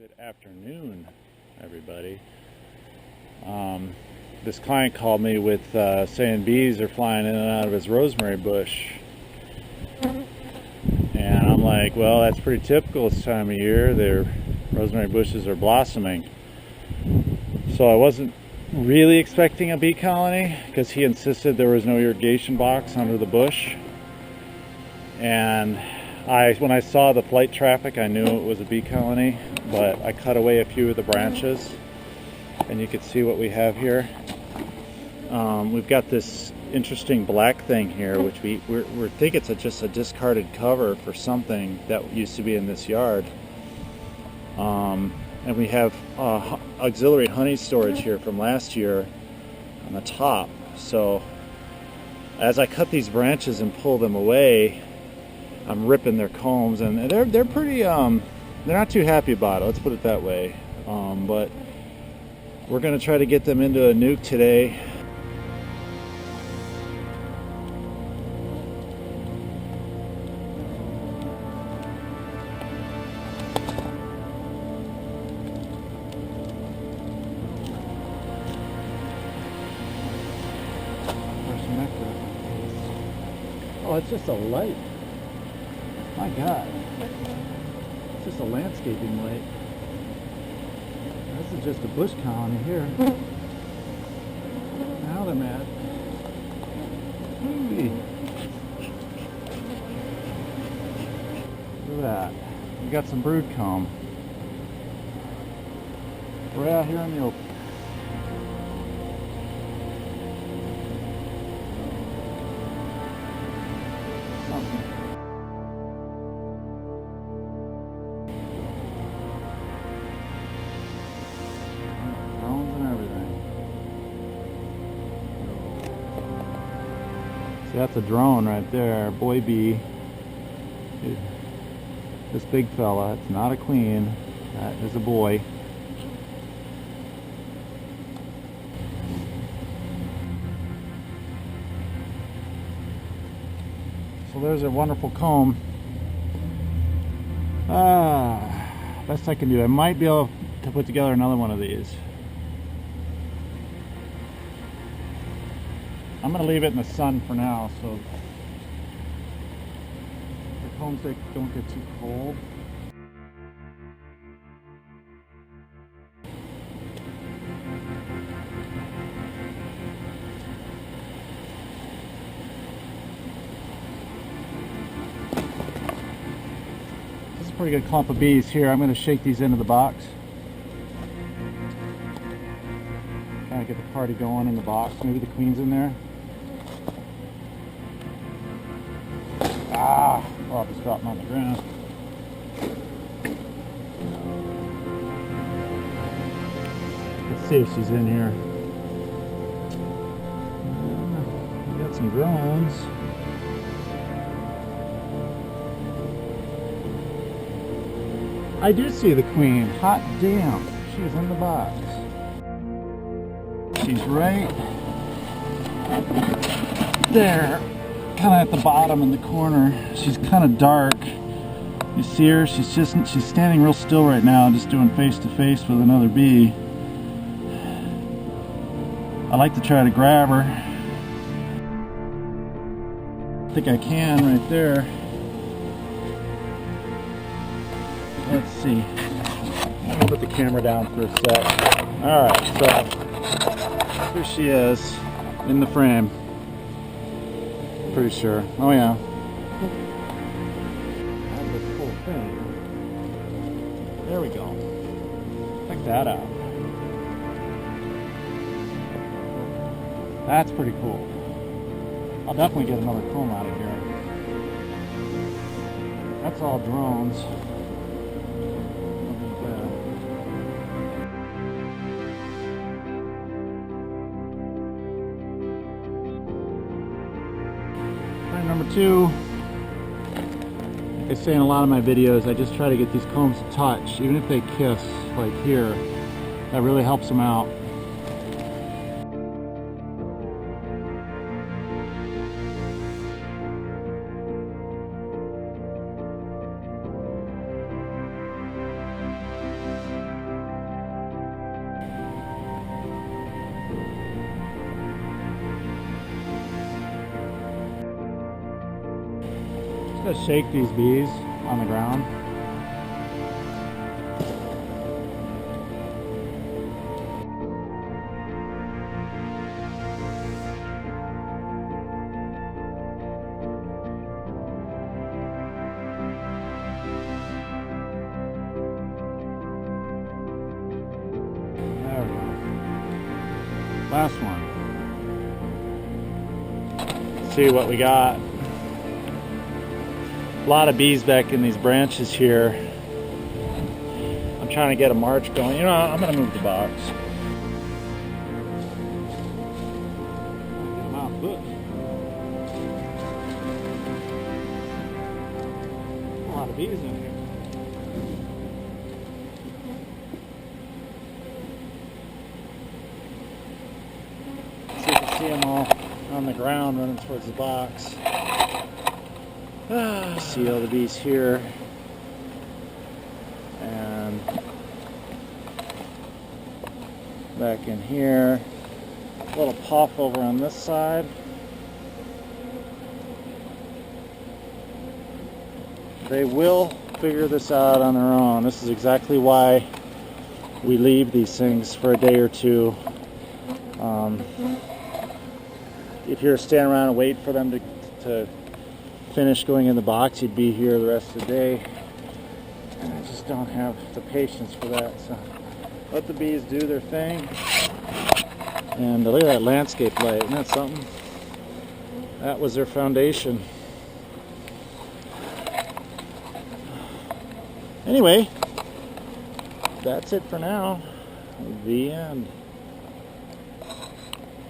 Good afternoon, everybody. This client called me with saying bees are flying in and out of his rosemary bush. And I'm like, well, that's pretty typical this time of year. Their rosemary bushes are blossoming. So I wasn't really expecting a bee colony because he insisted there was no irrigation box under the bush. And when I saw the flight traffic, I knew it was a bee colony, but I cut away a few of the branches and you can see what we have here. We've got this interesting black thing here, which we think it's just a discarded cover for something that used to be in this yard. And we have auxiliary honey storage here from last year on the top. So as I cut these branches and pull them away, I'm ripping their combs, and they're pretty they're not too happy about it, let's put it that way. But we're gonna try to get them into a nuke today. Oh, it's just a light. My God. It's just a landscaping light. This is just a bush colony here. Now they're mad. Hey. Look at that. We got some brood comb. We're out here in the open. See, that's a drone right there, boy bee. This big fella, it's not a queen, that is a boy. So there's a wonderful comb. Best I can do. I might be able to put together another one of these. I'm going to leave it in the sun for now so the combs don't get too cold. This is a pretty good clump of bees here. I'm going to shake these into the box. Kind of get the party going in the box. Maybe the queen's in there. Oh, I just dropped them on the ground. Let's see if she's in here. We got some drones. I do see the queen. Hot damn. She's in the box. She's right there. Kind of at the bottom in the corner. She's kind of dark. You see her? She's standing real still right now, just doing face to face with another bee. I like to try to grab her. I think I can right there. Let's see. I'm gonna put the camera down for a sec. Alright, so here she is in the frame. Pretty sure. Oh yeah. That's the cool thing. There we go. Check that out. That's pretty cool. I'll definitely get another comb out of here. That's all drones. Number two, like I say in a lot of my videos, I just try to get these combs to touch, even if they kiss, like here. That really helps them out. Just shake these bees on the ground. There we go. Last one. Let's see what we got. A lot of bees back in these branches here. I'm trying to get a march going. You know, I'm going to move the box. Get them out. Look. A lot of bees in here. So you can see them all on the ground running towards the box. See all the bees here, and back in here. A little puff over on this side. They will figure this out on their own. This is exactly why we leave these things for a day or two. If you're standing around and wait for them to finish going in the box, you'd be here the rest of the day. And I just don't have the patience for that. So let the bees do their thing. And look at that landscape light. Isn't that something? That was their foundation. Anyway, that's it for now. The end.